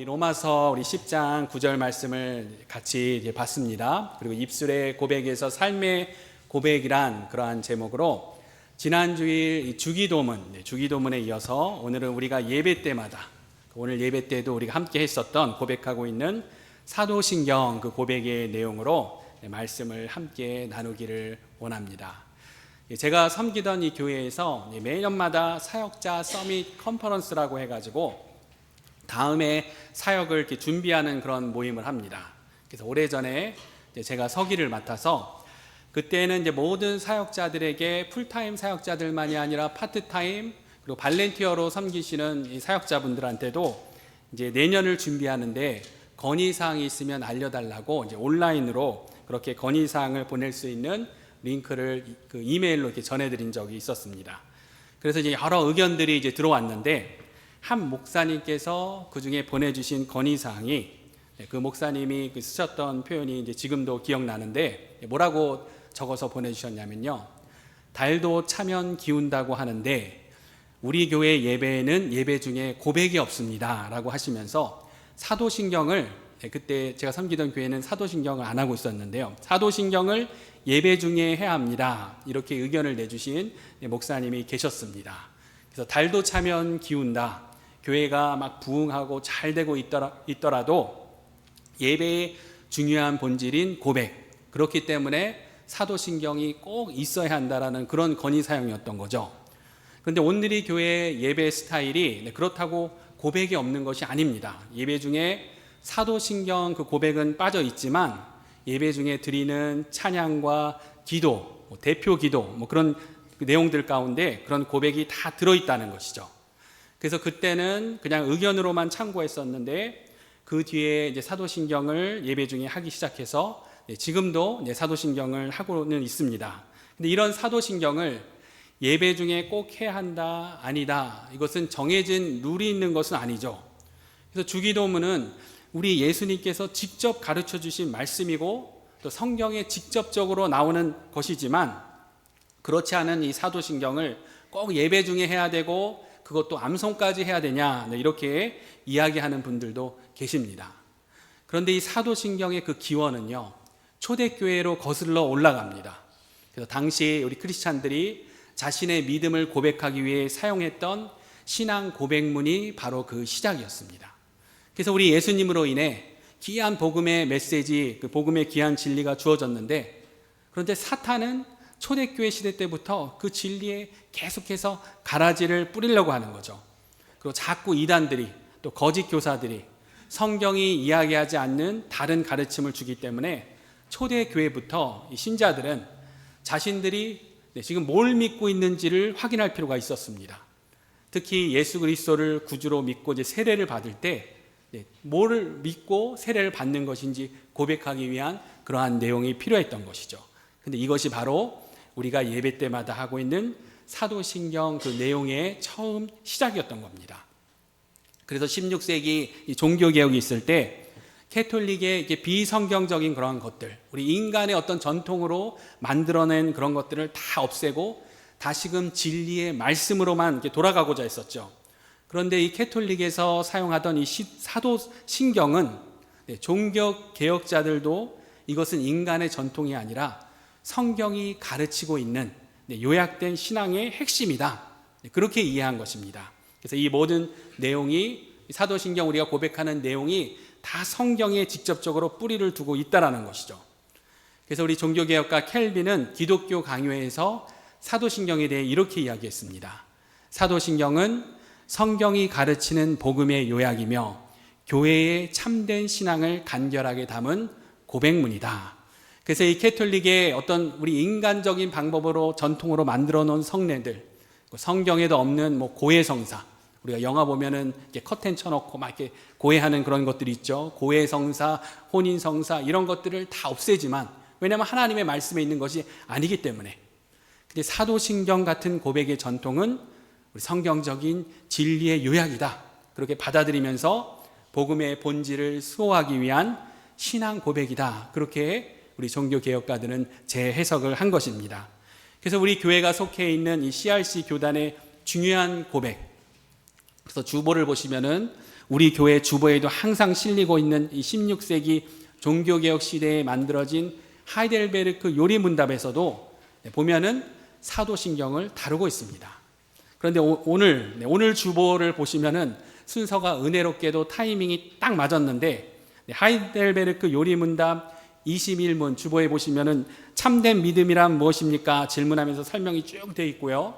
우리 로마서 우리 10장 9절 말씀을 같이 이제 봤습니다. 그리고 입술의 고백에서 삶의 고백이란 그러한 제목으로 지난 주일 주기도문에 이어서 오늘은 우리가 예배 때마다 오늘 예배 때도 우리가 함께 했었던 고백하고 있는 사도신경 그 고백의 내용으로 말씀을 함께 나누기를 원합니다. 제가 섬기던 이 교회에서 매년마다 사역자 서밋 컨퍼런스라고 해가지고 다음에 사역을 이렇게 준비하는 그런 모임을 합니다. 그래서 오래전에 제가 서기를 맡아서 그때는 이제 모든 사역자들에게 풀타임 사역자들만이 아니라 파트타임 그리고 발렌티어로 섬기시는 이 사역자분들한테도 이제 내년을 준비하는데 건의사항이 있으면 알려달라고 이제 온라인으로 그렇게 건의사항을 보낼 수 있는 링크를 그 이메일로 이렇게 전해드린 적이 있었습니다. 그래서 이제 여러 의견들이 이제 들어왔는데 한 목사님께서 그 중에 보내주신 건의사항이 그 목사님이 쓰셨던 표현이 이제 지금도 기억나는데 뭐라고 적어서 보내주셨냐면요. 달도 차면 기운다고 하는데 우리 교회 예배에는 예배 중에 고백이 없습니다 라고 하시면서 사도신경을 그때 제가 섬기던 교회는 사도신경을 안 하고 있었는데요. 사도신경을 예배 중에 해야 합니다. 이렇게 의견을 내주신 목사님이 계셨습니다. 그래서 달도 차면 기운다. 교회가 막 부흥하고 잘 되고 있더라도 예배의 중요한 본질인 고백. 그렇기 때문에 사도신경이 꼭 있어야 한다라는 그런 건의사항이었던 거죠. 그런데 오늘의 교회 예배 스타일이 그렇다고 고백이 없는 것이 아닙니다. 예배 중에 사도신경 그 고백은 빠져 있지만 예배 중에 드리는 찬양과 기도, 대표 기도 그런 내용들 가운데 그런 고백이 다 들어있다는 것이죠. 그래서 그때는 그냥 의견으로만 참고했었는데 그 뒤에 이제 사도신경을 예배 중에 하기 시작해서 지금도 사도신경을 하고는 있습니다. 근데 이런 사도신경을 예배 중에 꼭 해야 한다, 아니다, 이것은 정해진 룰이 있는 것은 아니죠. 그래서 주기도문은 우리 예수님께서 직접 가르쳐 주신 말씀이고 또 성경에 직접적으로 나오는 것이지만 그렇지 않은 이 사도신경을 꼭 예배 중에 해야 되고 그것도 암송까지 해야 되냐 이렇게 이야기하는 분들도 계십니다. 그런데 이 사도신경의 그 기원은요 초대교회로 거슬러 올라갑니다. 그래서 당시 우리 크리스찬들이 자신의 믿음을 고백하기 위해 사용했던 신앙 고백문이 바로 그 시작이었습니다. 그래서 우리 예수님으로 인해 귀한 복음의 메시지, 그 복음의 귀한 진리가 주어졌는데 그런데 사탄은 초대교회 시대 때부터 그 진리에 계속해서 가라지를 뿌리려고 하는 거죠. 그리고 자꾸 이단들이 또 거짓 교사들이 성경이 이야기하지 않는 다른 가르침을 주기 때문에 초대교회부터 이 신자들은 자신들이 지금 뭘 믿고 있는지를 확인할 필요가 있었습니다. 특히 예수 그리스도를 구주로 믿고 이제 세례를 받을 때 뭘 믿고 세례를 받는 것인지 고백하기 위한 그러한 내용이 필요했던 것이죠. 근데 이것이 바로 우리가 예배 때마다 하고 있는 사도신경 그 내용의 처음 시작이었던 겁니다. 그래서 16세기 종교개혁이 있을 때 캐톨릭의 비성경적인 그런 것들, 우리 인간의 어떤 전통으로 만들어낸 그런 것들을 다 없애고 다시금 진리의 말씀으로만 이렇게 돌아가고자 했었죠. 그런데 이 캐톨릭에서 사용하던 이 사도신경은 종교개혁자들도 이것은 인간의 전통이 아니라 성경이 가르치고 있는 요약된 신앙의 핵심이다. 그렇게 이해한 것입니다. 그래서 이 모든 내용이 사도신경 우리가 고백하는 내용이 다 성경에 직접적으로 뿌리를 두고 있다라는 것이죠. 그래서 우리 종교개혁가 켈빈은 기독교 강요에서 사도신경에 대해 이렇게 이야기했습니다. 사도신경은 성경이 가르치는 복음의 요약이며 교회의 참된 신앙을 간결하게 담은 고백문이다. 그래서 이 캐톨릭의 어떤 우리 인간적인 방법으로 전통으로 만들어 놓은 성례들, 성경에도 없는 고해성사, 우리가 영화 보면은 이렇게 커튼 쳐놓고 막 이렇게 고해하는 그런 것들이 있죠. 고해성사, 혼인성사 이런 것들을 다 없애지만 왜냐하면 하나님의 말씀에 있는 것이 아니기 때문에. 근데 사도신경 같은 고백의 전통은 우리 성경적인 진리의 요약이다. 그렇게 받아들이면서 복음의 본질을 수호하기 위한 신앙 고백이다. 그렇게 우리 종교개혁가들은 재해석을 한 것입니다. 그래서 우리 교회가 속해 있는 이 CRC 교단의 중요한 고백. 그래서 주보를 보시면은 우리 교회 주보에도 항상 실리고 있는 이 16세기 종교개혁 시대에 만들어진 하이델베르크 요리문답에서도 보면은 사도신경을 다루고 있습니다. 그런데 오늘 주보를 보시면은 순서가 은혜롭게도 타이밍이 딱 맞았는데, 하이델베르크 요리문답 21문 주보에 보시면은 참된 믿음이란 무엇입니까? 질문하면서 설명이 쭉 되어 있고요.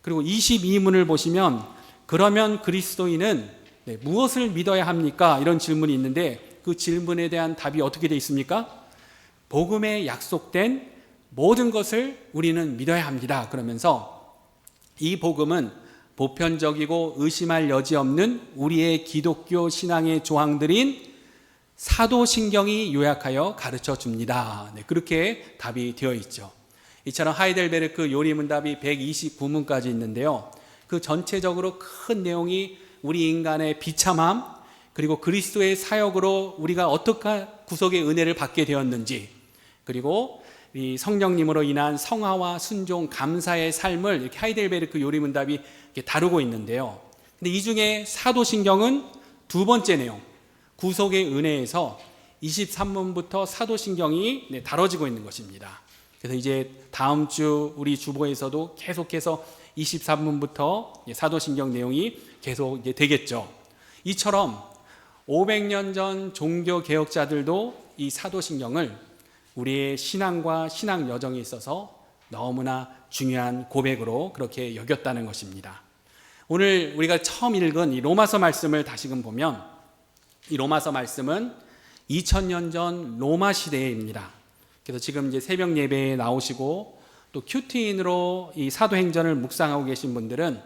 그리고 22문을 보시면 그러면 그리스도인은 무엇을 믿어야 합니까? 이런 질문이 있는데 그 질문에 대한 답이 어떻게 되어 있습니까? 복음에 약속된 모든 것을 우리는 믿어야 합니다. 그러면서 이 복음은 보편적이고 의심할 여지 없는 우리의 기독교 신앙의 조항들인 사도신경이 요약하여 가르쳐 줍니다. 그렇게 답이 되어 있죠. 이처럼 하이델베르크 요리문답이 129문까지 있는데요. 그 전체적으로 큰 내용이 우리 인간의 비참함, 그리고 그리스도의 사역으로 우리가 어떻게 구속의 은혜를 받게 되었는지, 그리고 이 성령님으로 인한 성화와 순종, 감사의 삶을 이렇게 하이델베르크 요리문답이 이렇게 다루고 있는데요. 근데 이 중에 사도신경은 두 번째 내용, 구속의 은혜에서 23문부터 사도신경이 다뤄지고 있는 것입니다. 그래서 이제 다음 주 우리 주보에서도 계속해서 23문부터 사도신경 내용이 계속 이제 되겠죠. 이처럼 500년 전 종교 개혁자들도 이 사도신경을 우리의 신앙과 신앙 여정에 있어서 너무나 중요한 고백으로 그렇게 여겼다는 것입니다. 오늘 우리가 처음 읽은 이 로마서 말씀을 다시금 보면 이 로마서 말씀은 2000년 전 로마 시대입니다. 그래서 지금 이제 새벽 예배에 나오시고 또 큐티인으로 이 사도행전을 묵상하고 계신 분들은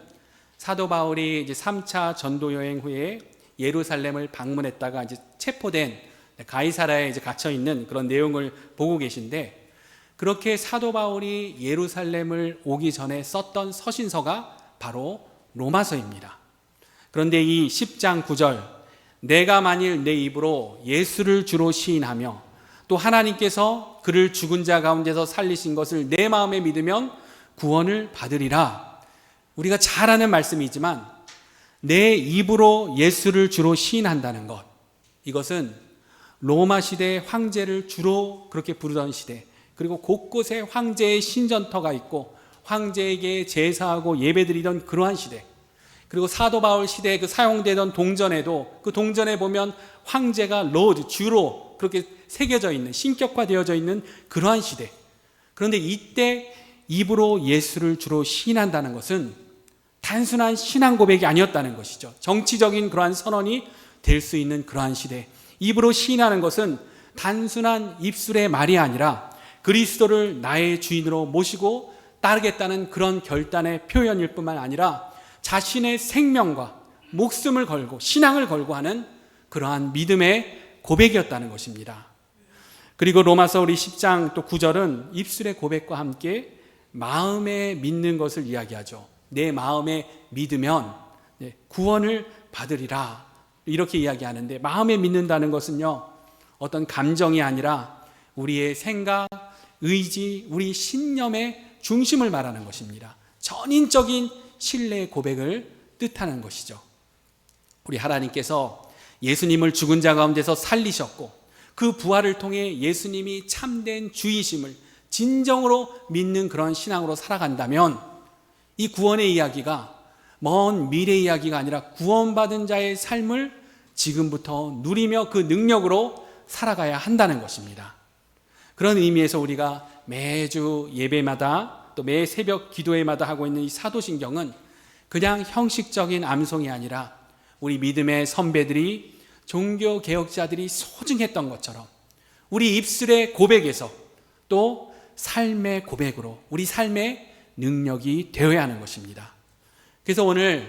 사도 바울이 이제 3차 전도 여행 후에 예루살렘을 방문했다가 이제 체포된 가이사라에 이제 갇혀 있는 그런 내용을 보고 계신데, 그렇게 사도 바울이 예루살렘을 오기 전에 썼던 서신서가 바로 로마서입니다. 그런데 이 10장 9절, 내가 만일 내 입으로 예수를 주로 시인하며 또 하나님께서 그를 죽은 자 가운데서 살리신 것을 내 마음에 믿으면 구원을 받으리라. 우리가 잘 아는 말씀이지만 내 입으로 예수를 주로 시인한다는 것, 이것은 로마 시대의 황제를 주로 그렇게 부르던 시대, 그리고 곳곳에 황제의 신전터가 있고 황제에게 제사하고 예배드리던 그러한 시대, 그리고 사도 바울 시대에 그 사용되던 동전에도 그 동전에 보면 황제가 로드, 주로 그렇게 새겨져 있는, 신격화되어져 있는 그러한 시대. 그런데 이때 입으로 예수를 주로 시인한다는 것은 단순한 신앙 고백이 아니었다는 것이죠. 정치적인 그러한 선언이 될 수 있는 그러한 시대. 입으로 시인하는 것은 단순한 입술의 말이 아니라 그리스도를 나의 주인으로 모시고 따르겠다는 그런 결단의 표현일 뿐만 아니라 자신의 생명과 목숨을 걸고 신앙을 걸고 하는 그러한 믿음의 고백이었다는 것입니다. 그리고 로마서 우리 10장 또 9절은 입술의 고백과 함께 마음에 믿는 것을 이야기하죠. 내 마음에 믿으면 구원을 받으리라, 이렇게 이야기하는데, 마음에 믿는다는 것은요, 어떤 감정이 아니라 우리의 생각, 의지, 우리 신념의 중심을 말하는 것입니다. 전인적인 신뢰의 고백을 뜻하는 것이죠. 우리 하나님께서 예수님을 죽은 자 가운데서 살리셨고 그 부활을 통해 예수님이 참된 주이심을 진정으로 믿는 그런 신앙으로 살아간다면 이 구원의 이야기가 먼 미래 이야기가 아니라 구원받은 자의 삶을 지금부터 누리며 그 능력으로 살아가야 한다는 것입니다. 그런 의미에서 우리가 매주 예배마다 또 매 새벽 기도회마다 하고 있는 이 사도신경은 그냥 형식적인 암송이 아니라 우리 믿음의 선배들이, 종교 개혁자들이 소중했던 것처럼 우리 입술의 고백에서 또 삶의 고백으로 우리 삶의 능력이 되어야 하는 것입니다. 그래서 오늘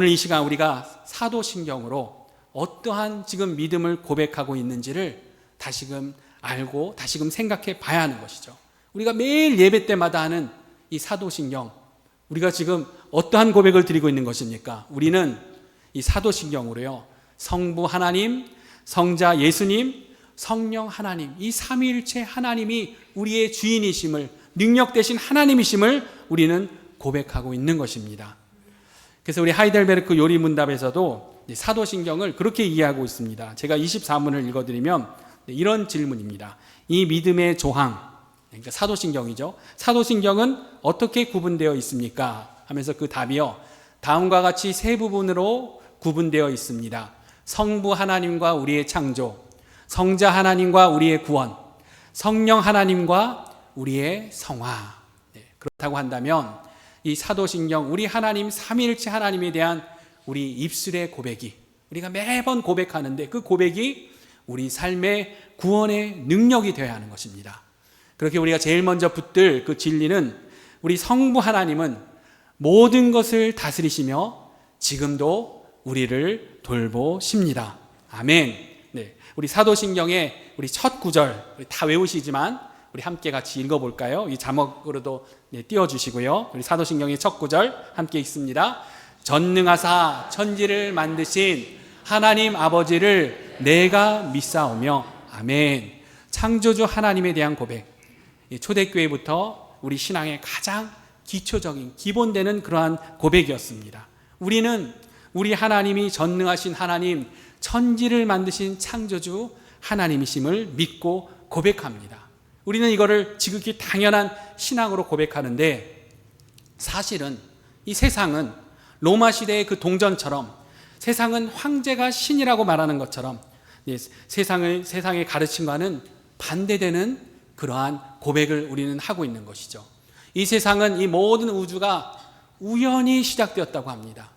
이 시간 우리가 사도신경으로 어떠한 지금 믿음을 고백하고 있는지를 다시금 알고 다시금 생각해 봐야 하는 것이죠. 우리가 매일 예배 때마다 하는 이 사도신경, 우리가 지금 어떠한 고백을 드리고 있는 것입니까? 우리는 이 사도신경으로요, 성부 하나님, 성자 예수님, 성령 하나님, 이 삼위일체 하나님이 우리의 주인이심을, 능력 되신 하나님이심을 우리는 고백하고 있는 것입니다. 그래서 우리 하이델베르크 요리문답에서도 사도신경을 그렇게 이해하고 있습니다. 제가 24문을 읽어드리면 이런 질문입니다. 이 믿음의 조항, 그러니까 사도신경이죠. 사도신경은 어떻게 구분되어 있습니까? 하면서 그 답이요, 다음과 같이 세 부분으로 구분되어 있습니다. 성부 하나님과 우리의 창조, 성자 하나님과 우리의 구원, 성령 하나님과 우리의 성화. 그렇다고 한다면 이 사도신경, 우리 하나님 삼위일체 하나님에 대한 우리 입술의 고백이, 우리가 매번 고백하는데 그 고백이 우리 삶의 구원의 능력이 되어야 하는 것입니다. 그렇게 우리가 제일 먼저 붙들 그 진리는, 우리 성부 하나님은 모든 것을 다스리시며 지금도 우리를 돌보십니다. 아멘. 네, 우리 사도신경의 우리 첫 구절, 우리 다 외우시지만 우리 함께 같이 읽어볼까요? 이 자막으로도 띄워주시고요. 우리 사도신경의 첫 구절 함께 읽습니다. 전능하사 천지를 만드신 하나님 아버지를 내가 믿사오며. 아멘. 창조주 하나님에 대한 고백, 초대교회부터 우리 신앙의 가장 기초적인 기본되는 그러한 고백이었습니다. 우리는 우리 하나님이 전능하신 하나님, 천지를 만드신 창조주 하나님이심을 믿고 고백합니다. 우리는 이거를 지극히 당연한 신앙으로 고백하는데, 사실은 이 세상은 로마 시대의 그 동전처럼, 세상은 황제가 신이라고 말하는 것처럼 세상의 가르침과는 반대되는 그러한 고백을 우리는 하고 있는 것이죠. 이 세상은 이 모든 우주가 우연히 시작되었다고 합니다.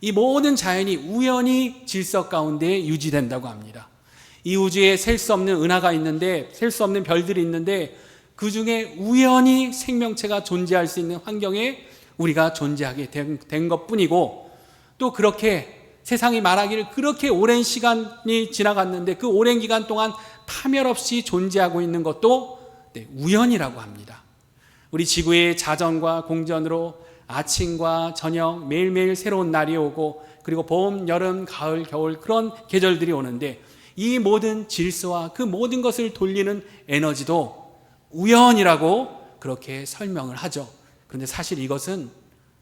이 모든 자연이 우연히 질서 가운데 유지된다고 합니다. 이 우주에 셀 수 없는 은하가 있는데, 셀 수 없는 별들이 있는데, 그 중에 우연히 생명체가 존재할 수 있는 환경에 우리가 존재하게 된 것뿐이고, 또 그렇게 세상이 말하기를 그렇게 오랜 시간이 지나갔는데 그 오랜 기간 동안 파멸 없이 존재하고 있는 것도 우연이라고 합니다. 우리 지구의 자전과 공전으로 아침과 저녁 매일매일 새로운 날이 오고, 그리고 봄, 여름, 가을, 겨울 그런 계절들이 오는데, 이 모든 질서와 그 모든 것을 돌리는 에너지도 우연이라고 그렇게 설명을 하죠. 그런데 사실 이것은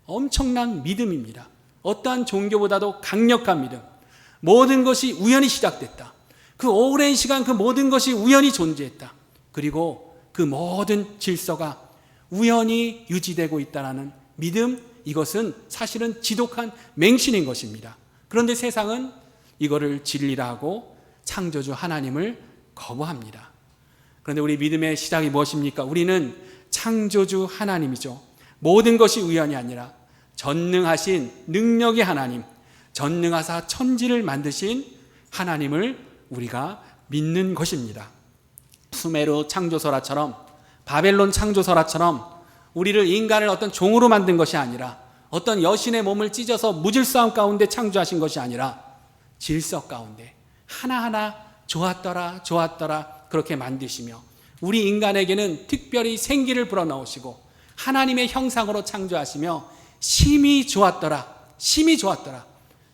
엄청난 믿음입니다. 어떠한 종교보다도 강력한 믿음. 모든 것이 우연히 시작됐다. 그 오랜 시간 그 모든 것이 우연히 존재했다. 그리고 그 모든 질서가 우연히 유지되고 있다는 믿음, 이것은 사실은 지독한 맹신인 것입니다. 그런데 세상은 이거를 진리라 하고 창조주 하나님을 거부합니다. 그런데 우리 믿음의 시작이 무엇입니까? 우리는 창조주 하나님이죠. 모든 것이 우연이 아니라 전능하신 능력의 하나님, 전능하사 천지를 만드신 하나님을 우리가 믿는 것입니다. 수메르 창조설화처럼, 바벨론 창조설화처럼 우리를, 인간을 어떤 종으로 만든 것이 아니라, 어떤 여신의 몸을 찢어서 무질서함 가운데 창조하신 것이 아니라 질서 가운데 하나하나 좋았더라 좋았더라 그렇게 만드시며, 우리 인간에게는 특별히 생기를 불어넣으시고 하나님의 형상으로 창조하시며 심히 좋았더라 심히 좋았더라,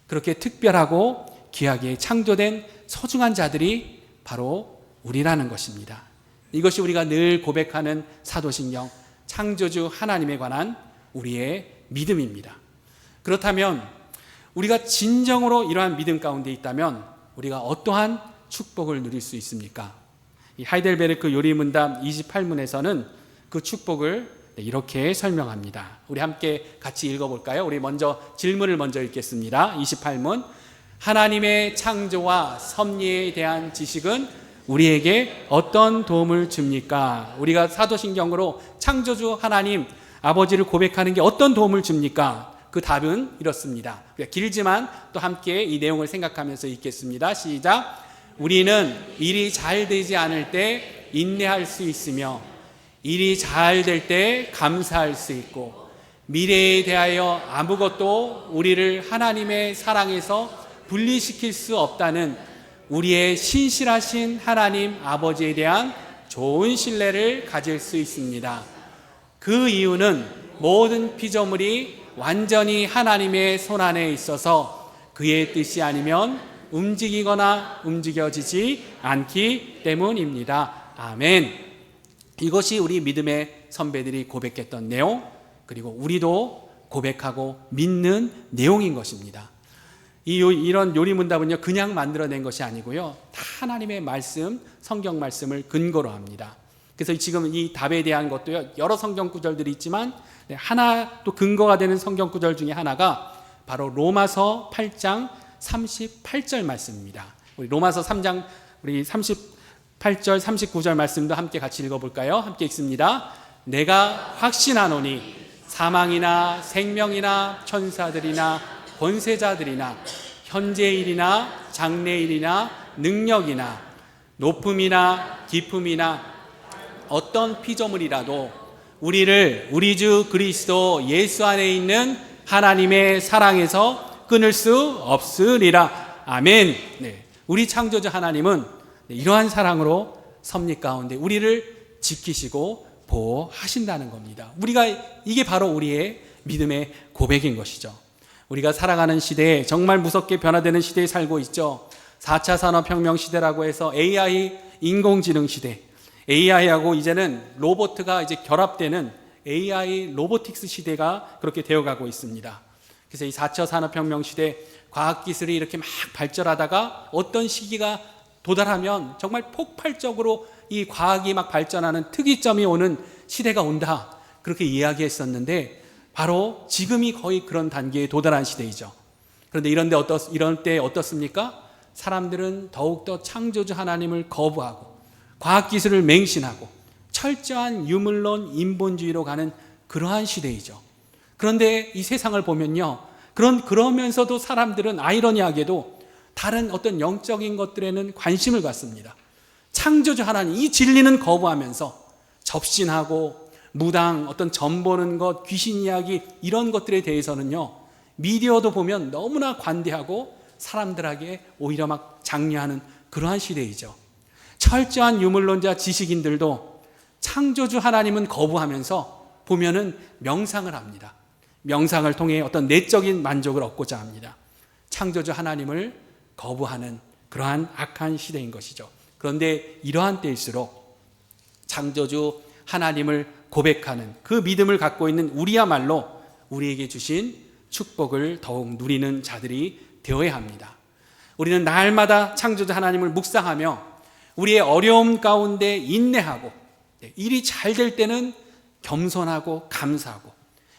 그렇게 특별하고 귀하게 창조된 소중한 자들이 바로 우리라는 것입니다. 이것이 우리가 늘 고백하는 사도신경, 창조주 하나님에 관한 우리의 믿음입니다. 그렇다면 우리가 진정으로 이러한 믿음 가운데 있다면 우리가 어떠한 축복을 누릴 수 있습니까? 이 하이델베르크 요리문답 28문에서는 그 축복을 이렇게 설명합니다. 우리 함께 같이 읽어볼까요? 우리 먼저 질문을 먼저 읽겠습니다. 28문. 하나님의 창조와 섭리에 대한 지식은 우리에게 어떤 도움을 줍니까? 우리가 사도신경으로 창조주 하나님 아버지를 고백하는 게 어떤 도움을 줍니까? 그 답은 이렇습니다. 길지만 또 함께 이 내용을 생각하면서 읽겠습니다. 시작. 우리는 일이 잘 되지 않을 때 인내할 수 있으며, 일이 잘 될 때 감사할 수 있고, 미래에 대하여 아무것도 우리를 하나님의 사랑에서 분리시킬 수 없다는 우리의 신실하신 하나님 아버지에 대한 좋은 신뢰를 가질 수 있습니다. 그 이유는 모든 피조물이 완전히 하나님의 손안에 있어서 그의 뜻이 아니면 움직이거나 움직여지지 않기 때문입니다. 아멘. 이것이 우리 믿음의 선배들이 고백했던 내용, 그리고 우리도 고백하고 믿는 내용인 것입니다. 이런 요리문답은요, 그냥 만들어낸 것이 아니고요, 다 하나님의 말씀, 성경 말씀을 근거로 합니다. 그래서 지금 이 답에 대한 것도요, 여러 성경 구절들이 있지만 하나 또 근거가 되는 성경 구절 중에 하나가 바로 로마서 8장 38절 말씀입니다. 우리 로마서 3장 우리 38절 39절 말씀도 함께 같이 읽어볼까요? 함께 읽습니다. 내가 확신하노니 사망이나 생명이나 천사들이나 권세자들이나 현재일이나 장래일이나 능력이나 높음이나 깊음이나 어떤 피조물이라도 우리를 우리 주 그리스도 예수 안에 있는 하나님의 사랑에서 끊을 수 없으리라. 아멘. 네, 우리 창조주 하나님은 이러한 사랑으로 섭리 가운데 우리를 지키시고 보호하신다는 겁니다. 이게 바로 우리의 믿음의 고백인 것이죠. 우리가 살아가는 시대에 정말 무섭게 변화되는 시대에 살고 있죠. 4차 산업혁명 시대라고 해서 AI 인공지능 시대, AI하고 이제는 로봇가 이제 결합되는 AI 로보틱스 시대가 그렇게 되어가고 있습니다. 그래서 이 4차 산업혁명 시대, 과학기술이 이렇게 막 발전하다가 어떤 시기가 도달하면 정말 폭발적으로 이 과학이 막 발전하는 특이점이 오는 시대가 온다, 그렇게 이야기했었는데 바로 지금이 거의 그런 단계에 도달한 시대이죠. 그런데 이런 때 어떻습니까? 사람들은 더욱더 창조주 하나님을 거부하고 과학기술을 맹신하고 철저한 유물론 인본주의로 가는 그러한 시대이죠. 그런데 이 세상을 보면요, 그러면서도 사람들은 아이러니하게도 다른 어떤 영적인 것들에는 관심을 갖습니다. 창조주 하나님, 이 진리는 거부하면서 접신하고 무당, 어떤 점 보는 것, 귀신 이야기, 이런 것들에 대해서는요, 미디어도 보면 너무나 관대하고 사람들에게 오히려 막 장려하는 그러한 시대이죠. 철저한 유물론자 지식인들도 창조주 하나님은 거부하면서 보면은 명상을 합니다. 명상을 통해 어떤 내적인 만족을 얻고자 합니다. 창조주 하나님을 거부하는 그러한 악한 시대인 것이죠. 그런데 이러한 때일수록 창조주 하나님을 고백하는 그 믿음을 갖고 있는 우리야말로 우리에게 주신 축복을 더욱 누리는 자들이 되어야 합니다. 우리는 날마다 창조주 하나님을 묵상하며 우리의 어려움 가운데 인내하고, 일이 잘 될 때는 겸손하고 감사하고,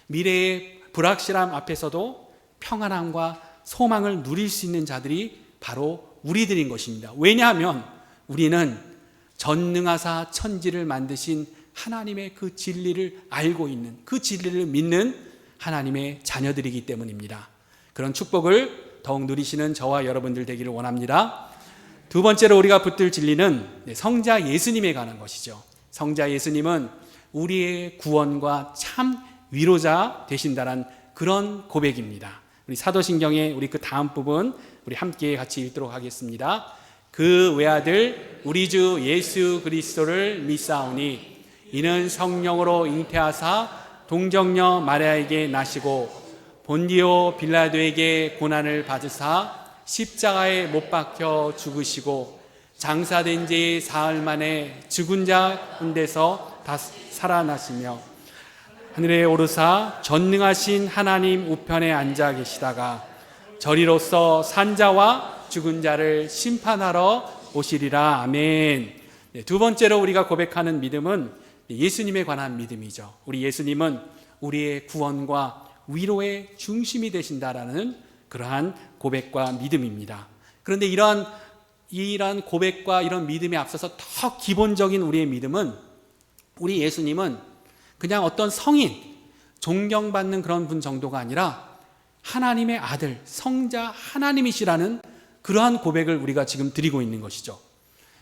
미래의 불확실함 앞에서도 평안함과 소망을 누릴 수 있는 자들이 바로 우리들인 것입니다. 왜냐하면 우리는 전능하사 천지를 만드신 하나님의 그 진리를 알고 있는, 그 진리를 믿는 하나님의 자녀들이기 때문입니다. 그런 축복을 더욱 누리시는 저와 여러분들 되기를 원합니다. 두 번째로 우리가 붙들 진리는 성자 예수님에 관한 것이죠. 성자 예수님은 우리의 구원과 참 위로자 되신다는 그런 고백입니다. 우리 사도신경의 우리 그 다음 부분 우리 함께 같이 읽도록 하겠습니다. 그 외아들 우리 주 예수 그리스도를 믿사오니 이는 성령으로 잉태하사 동정녀 마리아에게 나시고 본디오 빌라도에게 고난을 받으사 십자가에 못 박혀 죽으시고 장사된 지 사흘 만에 죽은 자 가운데서 다 살아나시며 하늘에 오르사 전능하신 하나님 우편에 앉아 계시다가 저리로서 산자와 죽은 자를 심판하러 오시리라. 아멘. 두 번째로 우리가 고백하는 믿음은 예수님에 관한 믿음이죠. 우리 예수님은 우리의 구원과 위로의 중심이 되신다라는 그러한 고백과 믿음입니다. 그런데 이러한 고백과 이런 믿음에 앞서서 더 기본적인 우리의 믿음은, 우리 예수님은 그냥 어떤 성인, 존경받는 그런 분 정도가 아니라 하나님의 아들, 성자 하나님이시라는 그러한 고백을 우리가 지금 드리고 있는 것이죠.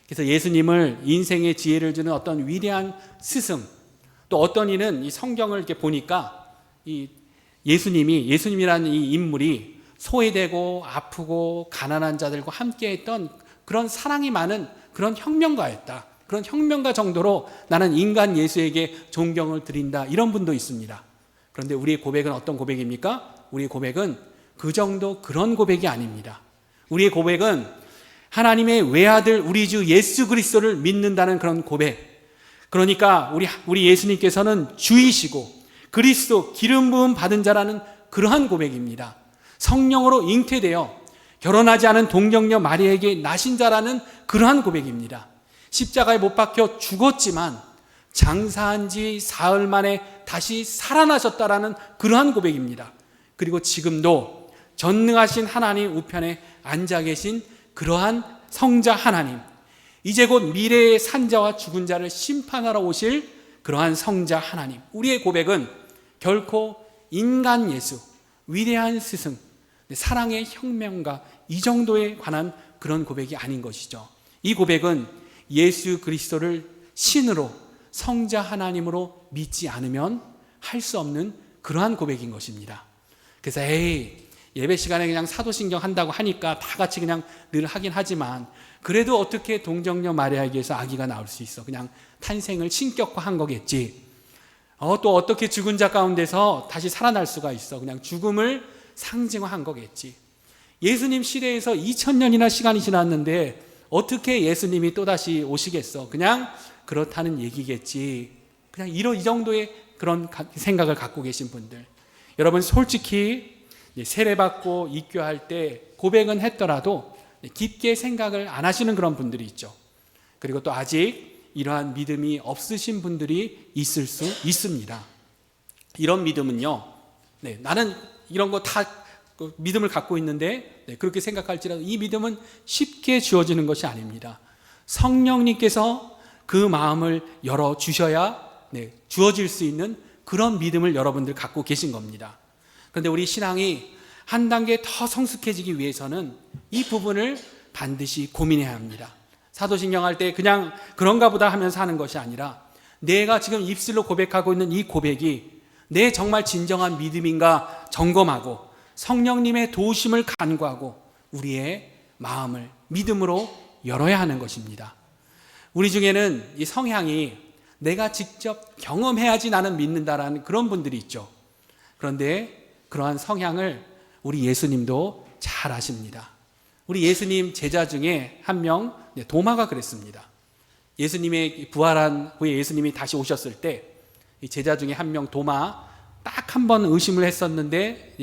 그래서 예수님을 인생의 지혜를 주는 어떤 위대한 스승, 또 어떤 이는 이 성경을 이렇게 보니까 이 예수님이라는 이 인물이 소외되고 아프고 가난한 자들과 함께했던 그런 사랑이 많은 그런 혁명가였다. 그런 혁명가 정도로 나는 인간 예수에게 존경을 드린다, 이런 분도 있습니다. 그런데 우리의 고백은 어떤 고백입니까? 우리의 고백은 그 정도 그런 고백이 아닙니다. 우리의 고백은 하나님의 외아들 우리 주 예수 그리스도를 믿는다는 그런 고백. 그러니까 우리 예수님께서는 주이시고 그리스도 기름 부음 받은 자라는 그러한 고백입니다. 성령으로 잉태되어 결혼하지 않은 동정녀 마리아에게 나신 자라는 그러한 고백입니다. 십자가에 못 박혀 죽었지만 장사한 지 사흘 만에 다시 살아나셨다라는 그러한 고백입니다. 그리고 지금도 전능하신 하나님 우편에 앉아 계신 그러한 성자 하나님, 이제 곧 미래의 산자와 죽은 자를 심판하러 오실 그러한 성자 하나님, 우리의 고백은 결코 인간 예수, 위대한 스승, 사랑의 혁명가 이 정도에 관한 그런 고백이 아닌 것이죠. 이 고백은 예수 그리스도를 신으로 성자 하나님으로 믿지 않으면 할 수 없는 그러한 고백인 것입니다. 그래서 예배 시간에 그냥 사도신경 한다고 하니까 다 같이 그냥 늘 하긴 하지만 그래도 어떻게 동정녀 마리아에게서 아기가 나올 수 있어? 그냥 탄생을 신격화한 거겠지. 또 어떻게 죽은 자 가운데서 다시 살아날 수가 있어? 그냥 죽음을 상징화한 거겠지. 예수님 시대에서 2000년이나 시간이 지났는데 어떻게 예수님이 또다시 오시겠어? 그냥 그렇다는 얘기겠지. 그냥 이 정도의 그런 생각을 갖고 계신 분들, 여러분 솔직히 세례받고 입교할 때 고백은 했더라도 깊게 생각을 안 하시는 그런 분들이 있죠. 그리고 또 아직 이러한 믿음이 없으신 분들이 있을 수 있습니다. 이런 믿음은요, 나는 이런 거 다 믿음을 갖고 있는데 그렇게 생각할지라도 이 믿음은 쉽게 주어지는 것이 아닙니다. 성령님께서 그 마음을 열어주셔야 주어질 수 있는 그런 믿음을 여러분들 갖고 계신 겁니다. 그런데 우리 신앙이 한 단계 더 성숙해지기 위해서는 이 부분을 반드시 고민해야 합니다. 사도신경 할 때 그냥 그런가 보다 하면서 하는 것이 아니라 내가 지금 입술로 고백하고 있는 이 고백이 내 정말 진정한 믿음인가 점검하고 성령님의 도우심을 간구하고 우리의 마음을 믿음으로 열어야 하는 것입니다. 우리 중에는 이 성향이 내가 직접 경험해야지 나는 믿는다라는 그런 분들이 있죠. 그런데 그러한 성향을 우리 예수님도 잘 아십니다. 우리 예수님 제자 중에 한 명 도마가 그랬습니다. 예수님의 부활한 후에 예수님이 다시 오셨을 때 이 제자 중에 한 명 도마 딱 한 번 의심을 했었는데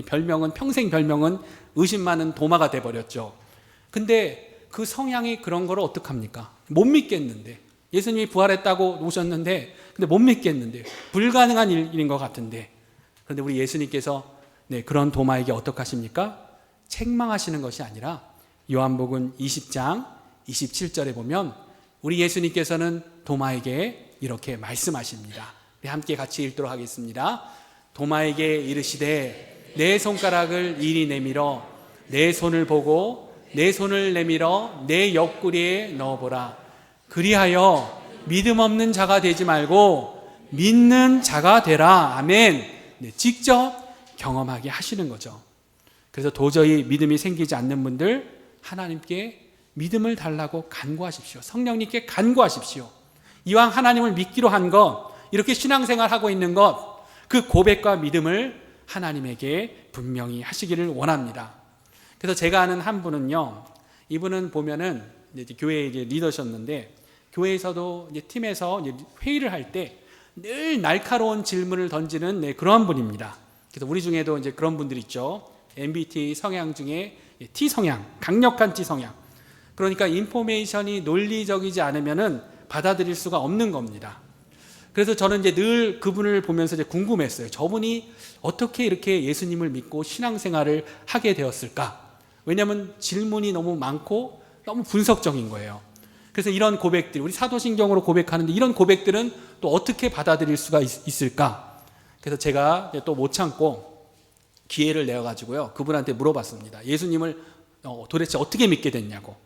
평생 별명은 의심 많은 도마가 돼버렸죠. 근데 그 성향이 그런 걸 어떡합니까? 못 믿겠는데, 예수님이 부활했다고 오셨는데 근데 못 믿겠는데, 불가능한 일인 것 같은데, 그런데 우리 예수님께서 그런 도마에게 어떡하십니까? 책망하시는 것이 아니라 요한복음 20장 27절에 보면 우리 예수님께서는 도마에게 이렇게 말씀하십니다. 우리 함께 같이 읽도록 하겠습니다. 도마에게 이르시되 내 손가락을 이리 내밀어 내 손을 보고 내 손을 내밀어 내 옆구리에 넣어보라. 그리하여 믿음 없는 자가 되지 말고 믿는 자가 되라. 아멘. 직접 경험하게 하시는 거죠. 그래서 도저히 믿음이 생기지 않는 분들, 하나님께 믿음을 달라고 간구하십시오. 성령님께 간구하십시오. 이왕 하나님을 믿기로 한 것, 이렇게 신앙생활하고 있는 것, 그 고백과 믿음을 하나님에게 분명히 하시기를 원합니다. 그래서 제가 아는 한 분은요, 이분은 보면은 이제 교회의 리더셨는데 교회에서도 이제 팀에서 이제 회의를 할 때 늘 날카로운 질문을 던지는 그러한 분입니다. 그래서 우리 중에도 이제 그런 분들 있죠. MBTI 성향 중에 T 성향, 강력한 T 성향. 그러니까 인포메이션이 논리적이지 않으면은 받아들일 수가 없는 겁니다. 그래서 저는 이제 늘 그분을 보면서 이제 궁금했어요. 저분이 어떻게 이렇게 예수님을 믿고 신앙생활을 하게 되었을까? 왜냐하면 질문이 너무 많고 너무 분석적인 거예요. 그래서 이런 고백들, 우리 사도신경으로 고백하는데 이런 고백들은 또 어떻게 받아들일 수가 있을까? 그래서 제가 또 못 참고 기회를 내어가지고요, 그분한테 물어봤습니다. 예수님을 도대체 어떻게 믿게 됐냐고.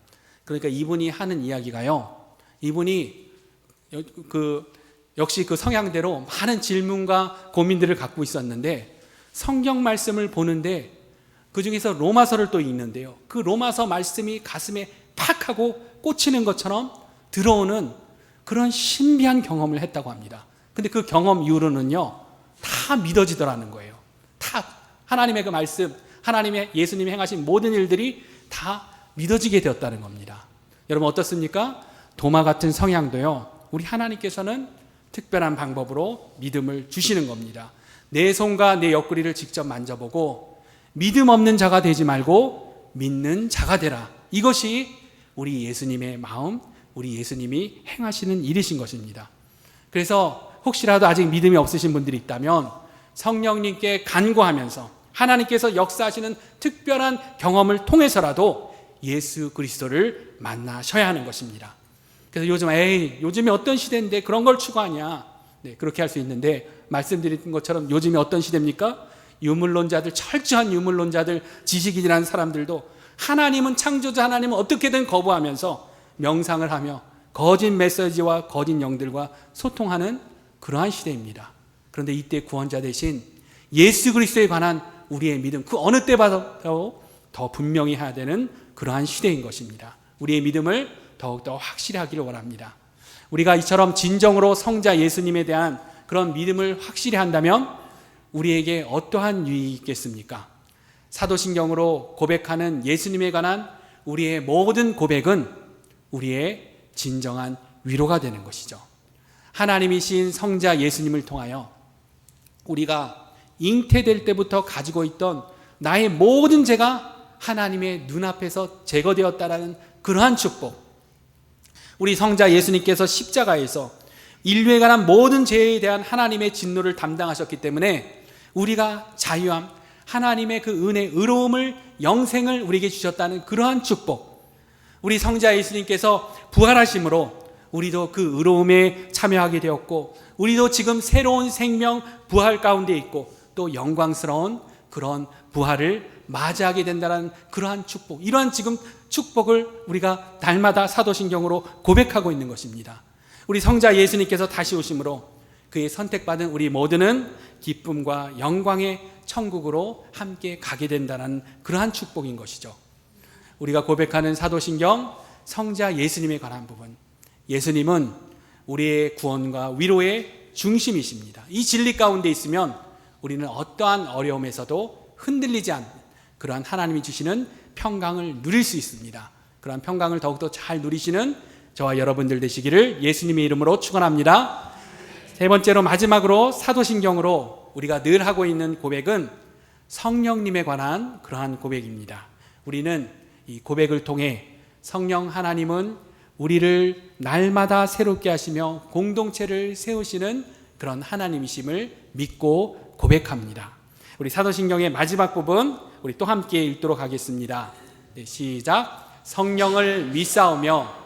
그러니까 이분이 하는 이야기가요, 이분이 역시 그 성향대로 많은 질문과 고민들을 갖고 있었는데 성경 말씀을 보는데 그 중에서 로마서를 또 읽는데요, 그 로마서 말씀이 가슴에 팍 하고 꽂히는 것처럼 들어오는 그런 신비한 경험을 했다고 합니다. 근데 그 경험 이후로는요, 다 믿어지더라는 거예요. 다 하나님의 그 말씀, 하나님의 예수님이 행하신 모든 일들이 다 믿어지게 되었다는 겁니다. 여러분 어떻습니까? 도마 같은 성향도요, 우리 하나님께서는 특별한 방법으로 믿음을 주시는 겁니다. 내 손과 내 옆구리를 직접 만져보고 믿음 없는 자가 되지 말고 믿는 자가 되라. 이것이 우리 예수님의 마음, 우리 예수님이 행하시는 일이신 것입니다. 그래서 혹시라도 아직 믿음이 없으신 분들이 있다면 성령님께 간구하면서 하나님께서 역사하시는 특별한 경험을 통해서라도 예수 그리스도를 만나셔야 하는 것입니다. 그래서 요즘에 어떤 시대인데 그런 걸 추구하냐, 그렇게 할 수 있는데, 말씀드린 것처럼 요즘에 어떤 시대입니까? 유물론자들, 철저한 유물론자들, 지식인이라는 사람들도 하나님은 창조자, 하나님은 어떻게든 거부하면서 명상을 하며 거짓 메시지와 거짓 영들과 소통하는 그러한 시대입니다. 그런데 이때 구원자 대신 예수 그리스도에 관한 우리의 믿음, 그 어느 때보다도 더 분명히 해야 되는 그러한 시대인 것입니다. 우리의 믿음을 더욱더 확실히 하기를 원합니다. 우리가 이처럼 진정으로 성자 예수님에 대한 그런 믿음을 확실히 한다면 우리에게 어떠한 유익이 있겠습니까? 사도신경으로 고백하는 예수님에 관한 우리의 모든 고백은 우리의 진정한 위로가 되는 것이죠. 하나님이신 성자 예수님을 통하여 우리가 잉태될 때부터 가지고 있던 나의 모든 죄가 하나님의 눈앞에서 제거되었다라는 그러한 축복, 우리 성자 예수님께서 십자가에서 인류에 관한 모든 죄에 대한 하나님의 진노를 담당하셨기 때문에 우리가 자유함, 하나님의 그 은혜, 의로움을, 영생을 우리에게 주셨다는 그러한 축복, 우리 성자 예수님께서 부활하심으로 우리도 그 의로움에 참여하게 되었고, 우리도 지금 새로운 생명, 부활 가운데 있고 또 영광스러운 그런 부활을 맞이하게 된다는 그러한 축복, 이러한 지금 축복을 우리가 날마다 사도신경으로 고백하고 있는 것입니다. 우리 성자 예수님께서 다시 오심으로 그의 선택받은 우리 모두는 기쁨과 영광의 천국으로 함께 가게 된다는 그러한 축복인 것이죠. 우리가 고백하는 사도신경 성자 예수님에 관한 부분, 예수님은 우리의 구원과 위로의 중심이십니다. 이 진리 가운데 있으면 우리는 어떠한 어려움에서도 흔들리지 않는 그러한 하나님이 주시는 평강을 누릴 수 있습니다. 그러한 평강을 더욱더 잘 누리시는 저와 여러분들 되시기를 예수님의 이름으로 축원합니다. 세 번째로, 마지막으로 사도신경으로 우리가 늘 하고 있는 고백은 성령님에 관한 그러한 고백입니다. 우리는 이 고백을 통해 성령 하나님은 우리를 날마다 새롭게 하시며 공동체를 세우시는 그런 하나님이심을 믿고 고백합니다. 우리 사도신경의 마지막 부분 우리 또 함께 읽도록 하겠습니다. 시작. 성령을 믿사오며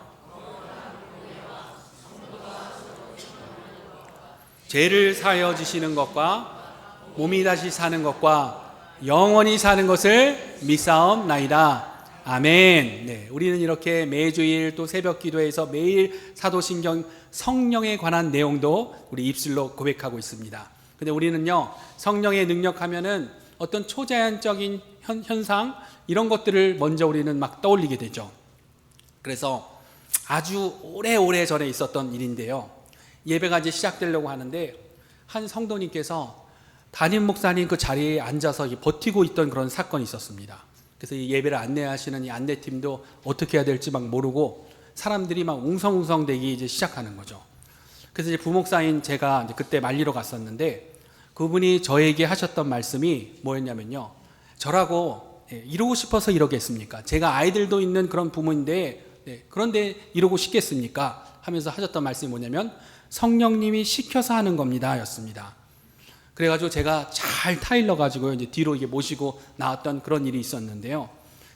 죄를 사하여 주시는 것과 몸이 다시 사는 것과 영원히 사는 것을 믿사옵나이다. 아멘. 우리는 이렇게 매주일 또 새벽 기도에서 매일 사도신경 성령에 관한 내용도 우리 입술로 고백하고 있습니다. 근데 우리는요, 성령의 능력하면은 어떤 초자연적인 현상, 이런 것들을 먼저 우리는 막 떠올리게 되죠. 그래서 아주 오래 전에 있었던 일인데요, 예배가 이제 시작되려고 하는데 한 성도님께서 담임 목사님 그 자리에 앉아서 버티고 있던 그런 사건이 있었습니다. 그래서 이 예배를 안내하시는 이 안내팀도 어떻게 해야 될지 막 모르고 사람들이 막 웅성웅성 되기 이제 시작하는 거죠. 그래서 이제 부목사인 제가 이제 그때 말리러 갔었는데 그분이 저에게 하셨던 말씀이 뭐였냐면요, 저라고 이러고 싶어서 이러겠습니까? 제가 아이들도 있는 그런 부모인데 그런데 이러고 싶겠습니까? 하면서 하셨던 말씀이 뭐냐면 성령님이 시켜서 하는 겁니다 였습니다. 그래가지고 제가 잘 타일러 가지고 이제 뒤로 이게 모시고 나왔던 그런 일이 있었는데요.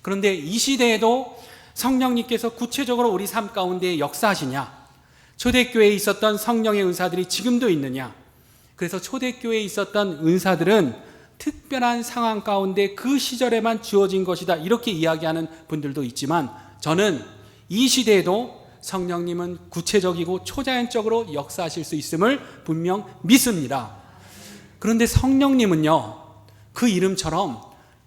그런데 이 시대에도 성령님께서 구체적으로 우리 삶 가운데 역사하시냐? 초대교회에 있었던 성령의 은사들이 지금도 있느냐? 그래서 초대교회에 있었던 은사들은 특별한 상황 가운데 그 시절에만 주어진 것이다, 이렇게 이야기하는 분들도 있지만 저는 이 시대에도 성령님은 구체적이고 초자연적으로 역사하실 수 있음을 분명 믿습니다. 그런데 성령님은요, 그 이름처럼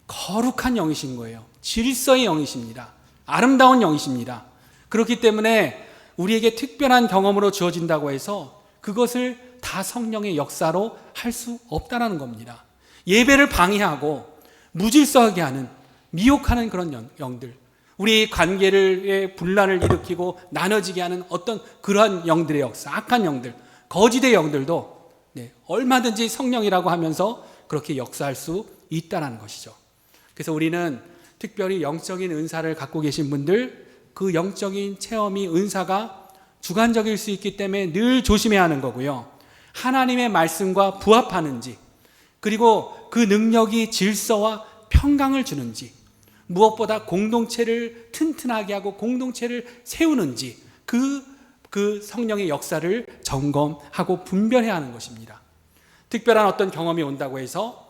거룩한 영이신 거예요. 질서의 영이십니다. 아름다운 영이십니다. 그렇기 때문에 우리에게 특별한 경험으로 주어진다고 해서 그것을 다 성령의 역사로 할 수 없다는 겁니다. 예배를 방해하고 무질서하게 하는, 미혹하는 그런 영들, 우리 관계를 분란을 일으키고 나눠지게 하는 어떤 그러한 영들의 역사, 악한 영들, 거짓의 영들도 얼마든지 성령이라고 하면서 그렇게 역사할 수 있다는 것이죠. 그래서 우리는 특별히 영적인 은사를 갖고 계신 분들, 그 영적인 체험이 은사가 주관적일 수 있기 때문에 늘 조심해야 하는 거고요. 하나님의 말씀과 부합하는지, 그리고 그 능력이 질서와 평강을 주는지, 무엇보다 공동체를 튼튼하게 하고 공동체를 세우는지, 그 성령의 역사를 점검하고 분별해야 하는 것입니다. 특별한 어떤 경험이 온다고 해서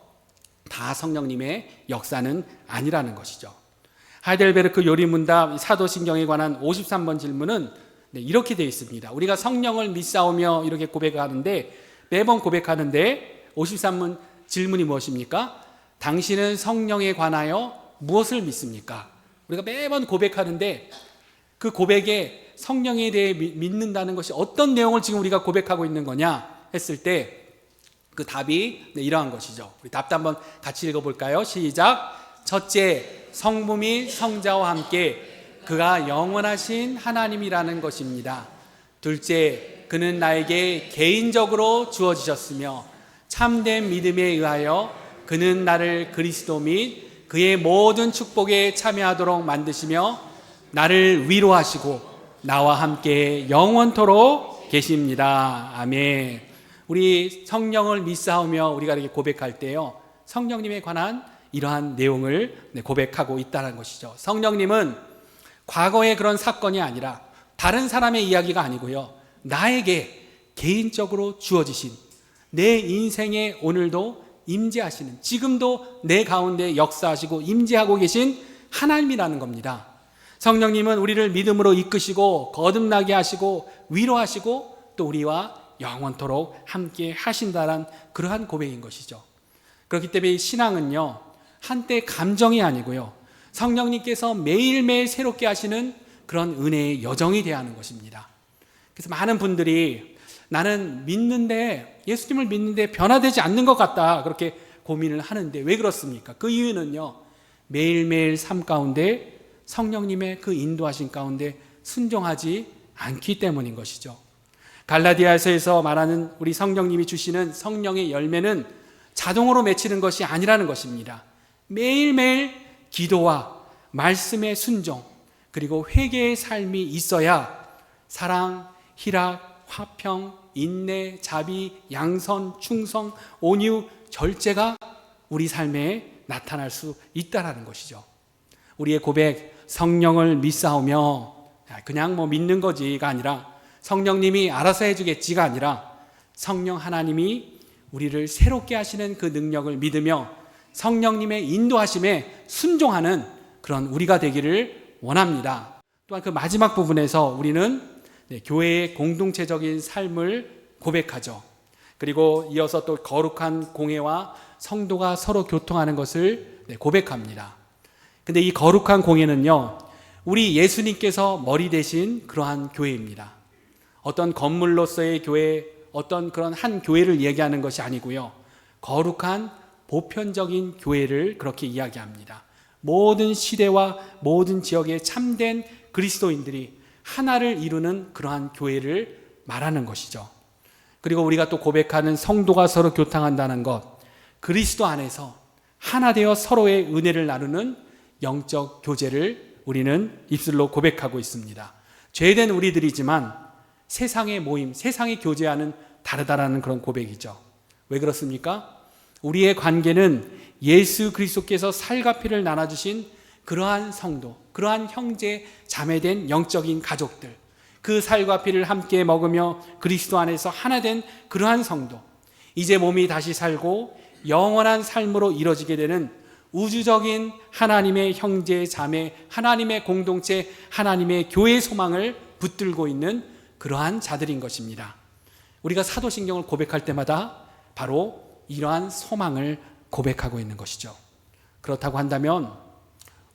다 성령님의 역사는 아니라는 것이죠. 하이델베르크 요리문답 사도신경에 관한 53번 질문은 이렇게 되어 있습니다. 우리가 성령을 믿사오며 이렇게 고백하는데, 매번 고백하는데 53번 질문이 무엇입니까? 당신은 성령에 관하여 무엇을 믿습니까? 우리가 매번 고백하는데 그 고백에 성령에 대해 믿는다는 것이 어떤 내용을 지금 우리가 고백하고 있는 거냐 했을 때 그 답이 이러한 것이죠. 우리 답도 한번 같이 읽어볼까요? 시작. 첫째, 성부 및 성자와 함께 그가 영원하신 하나님이라는 것입니다. 둘째, 그는 나에게 개인적으로 주어지셨으며 참된 믿음에 의하여 그는 나를 그리스도 및 그의 모든 축복에 참여하도록 만드시며 나를 위로하시고 나와 함께 영원토록 계십니다. 아멘. 우리 성령을 믿사오며 우리가 이렇게 고백할 때요, 성령님에 관한 이러한 내용을 고백하고 있다는 것이죠. 성령님은 과거의 그런 사건이 아니라 다른 사람의 이야기가 아니고요, 나에게 개인적으로 주어지신, 내 인생에 오늘도 임재하시는, 지금도 내 가운데 역사하시고 임재하고 계신 하나님이라는 겁니다. 성령님은 우리를 믿음으로 이끄시고 거듭나게 하시고 위로하시고 또 우리와 영원토록 함께 하신다는 그러한 고백인 것이죠. 그렇기 때문에 신앙은요, 한때 감정이 아니고요, 성령님께서 매일매일 새롭게 하시는 그런 은혜의 여정이 되어야 하는 것입니다. 그래서 많은 분들이 나는 믿는데, 예수님을 믿는데 변화되지 않는 것 같다, 그렇게 고민을 하는데 왜 그렇습니까? 그 이유는요, 매일매일 삶 가운데 성령님의 그 인도하신 가운데 순종하지 않기 때문인 것이죠. 갈라디아서에서 말하는 우리 성령님이 주시는 성령의 열매는 자동으로 맺히는 것이 아니라는 것입니다. 매일매일 기도와 말씀의 순종, 그리고 회개의 삶이 있어야 사랑, 희락, 화평, 인내, 자비, 양선, 충성, 온유, 절제가 우리 삶에 나타날 수 있다는 것이죠. 우리의 고백, 성령을 믿사오며 그냥 믿는 거지가 아니라, 성령님이 알아서 해주겠지가 아니라, 성령 하나님이 우리를 새롭게 하시는 그 능력을 믿으며 성령님의 인도하심에 순종하는 그런 우리가 되기를 원합니다. 또한 그 마지막 부분에서 우리는 교회의 공동체적인 삶을 고백하죠. 그리고 이어서 또 거룩한 공예와 성도가 서로 교통하는 것을 고백합니다. 근데 이 거룩한 공예는요, 우리 예수님께서 머리 되신 그러한 교회입니다. 어떤 건물로서의 교회, 어떤 그런 한 교회를 얘기하는 것이 아니고요, 거룩한 보편적인 교회를 그렇게 이야기합니다. 모든 시대와 모든 지역의 참된 그리스도인들이 하나를 이루는 그러한 교회를 말하는 것이죠. 그리고 우리가 또 고백하는 성도가 서로 교통한다는 것, 그리스도 안에서 하나 되어 서로의 은혜를 나누는 영적 교제를 우리는 입술로 고백하고 있습니다. 죄된 우리들이지만 세상의 모임, 세상의 교제와는 다르다라는 그런 고백이죠. 왜 그렇습니까? 우리의 관계는 예수 그리스도께서 살과 피를 나눠주신 그러한 성도, 그러한 형제, 자매된 영적인 가족들, 그 살과 피를 함께 먹으며 그리스도 안에서 하나 된 그러한 성도, 이제 몸이 다시 살고 영원한 삶으로 이루어지게 되는 우주적인 하나님의 형제, 자매, 하나님의 공동체, 하나님의 교회 소망을 붙들고 있는 그러한 자들인 것입니다. 우리가 사도신경을 고백할 때마다 바로 이러한 소망을 고백하고 있는 것이죠. 그렇다고 한다면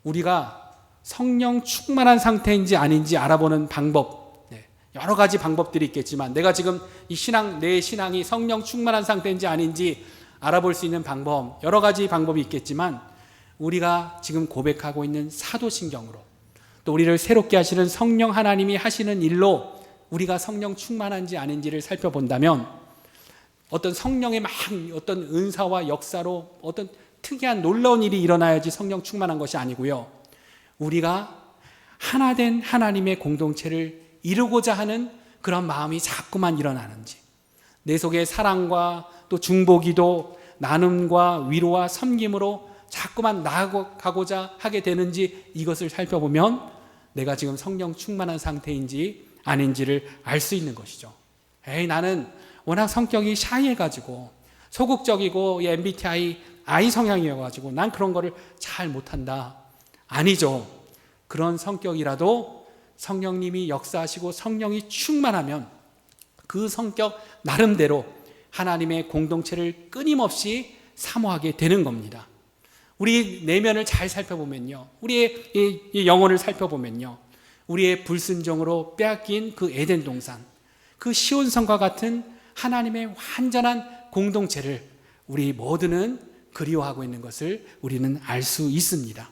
우리가 성령 충만한 상태인지 아닌지 알아보는 방법, 여러 가지 방법들이 있겠지만, 내가 지금 이 신앙, 내 신앙이 성령 충만한 상태인지 아닌지 알아볼 수 있는 방법, 여러 가지 방법이 있겠지만, 우리가 지금 고백하고 있는 사도신경으로, 또 우리를 새롭게 하시는 성령 하나님이 하시는 일로 우리가 성령 충만한지 아닌지를 살펴본다면, 어떤 성령의 막 어떤 은사와 역사로 어떤 특이한 놀라운 일이 일어나야지 성령 충만한 것이 아니고요. 우리가 하나 된 하나님의 공동체를 이루고자 하는 그런 마음이 자꾸만 일어나는지, 내 속에 사랑과 또 중보기도, 나눔과 위로와 섬김으로 자꾸만 나아가고자 하게 되는지, 이것을 살펴보면 내가 지금 성령 충만한 상태인지 아닌지를 알 수 있는 것이죠. 나는 워낙 성격이 샤이해가지고 소극적이고 MBTI I 성향이어가지고 난 그런 거를 잘 못한다. 아니죠. 그런 성격이라도 성령님이 역사하시고 성령이 충만하면 그 성격 나름대로 하나님의 공동체를 끊임없이 사모하게 되는 겁니다. 우리 내면을 잘 살펴보면요, 우리의 이 영혼을 살펴보면요, 우리의 불순종으로 빼앗긴 그 에덴 동산, 그 시온성과 같은 하나님의 완전한 공동체를 우리 모두는 그리워하고 있는 것을 우리는 알 수 있습니다.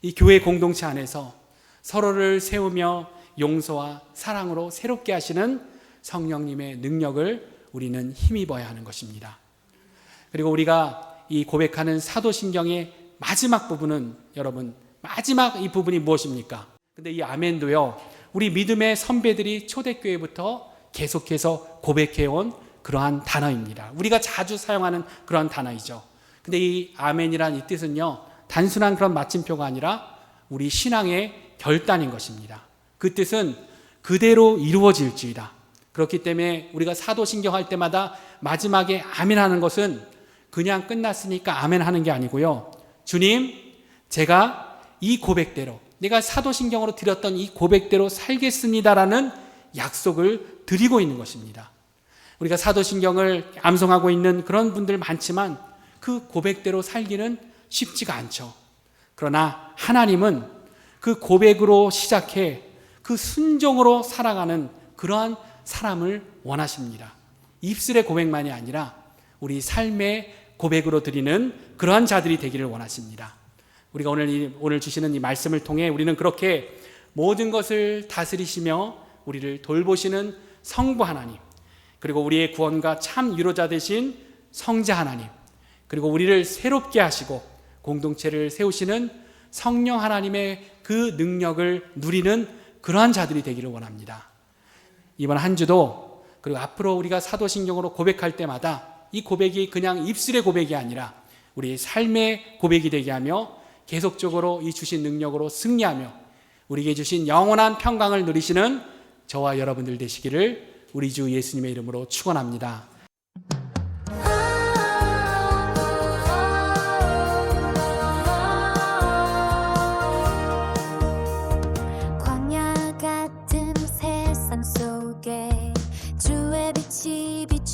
이 교회 공동체 안에서 서로를 세우며 용서와 사랑으로 새롭게 하시는 성령님의 능력을 우리는 힘입어야 하는 것입니다. 그리고 우리가 이 고백하는 사도신경의 마지막 부분은, 여러분, 마지막 이 부분이 무엇입니까? 근데 이 아멘도요, 우리 믿음의 선배들이 초대교회부터 계속해서 고백해온 그러한 단어입니다. 우리가 자주 사용하는 그런 단어이죠. 근데 이 아멘이란 이 뜻은요, 단순한 그런 마침표가 아니라 우리 신앙의 결단인 것입니다. 그 뜻은 그대로 이루어질지이다. 그렇기 때문에 우리가 사도신경 할 때마다 마지막에 아멘 하는 것은 그냥 끝났으니까 아멘 하는 게 아니고요, 주님, 제가 이 고백대로, 내가 사도신경으로 드렸던 이 고백대로 살겠습니다라는 약속을 드리고 있는 것입니다. 우리가 사도신경을 암송하고 있는 그런 분들 많지만 그 고백대로 살기는 쉽지가 않죠. 그러나 하나님은 그 고백으로 시작해 그 순종으로 살아가는 그러한 사람을 원하십니다. 입술의 고백만이 아니라 우리 삶의 고백으로 드리는 그러한 자들이 되기를 원하십니다. 우리가 오늘 주시는 이 말씀을 통해 우리는 그렇게 모든 것을 다스리시며 우리를 돌보시는 성부 하나님, 그리고 우리의 구원과 참 위로자 되신 성자 하나님, 그리고 우리를 새롭게 하시고 공동체를 세우시는 성령 하나님의 그 능력을 누리는 그러한 자들이 되기를 원합니다. 이번 한 주도, 그리고 앞으로 우리가 사도신경으로 고백할 때마다 이 고백이 그냥 입술의 고백이 아니라 우리 삶의 고백이 되게 하며 계속적으로 이 주신 능력으로 승리하며 우리에게 주신 영원한 평강을 누리시는 저와 여러분들 되시기를 우리 주 예수님의 이름으로 축원합니다. 광야 같은 세상 속에 주의 빛이 비추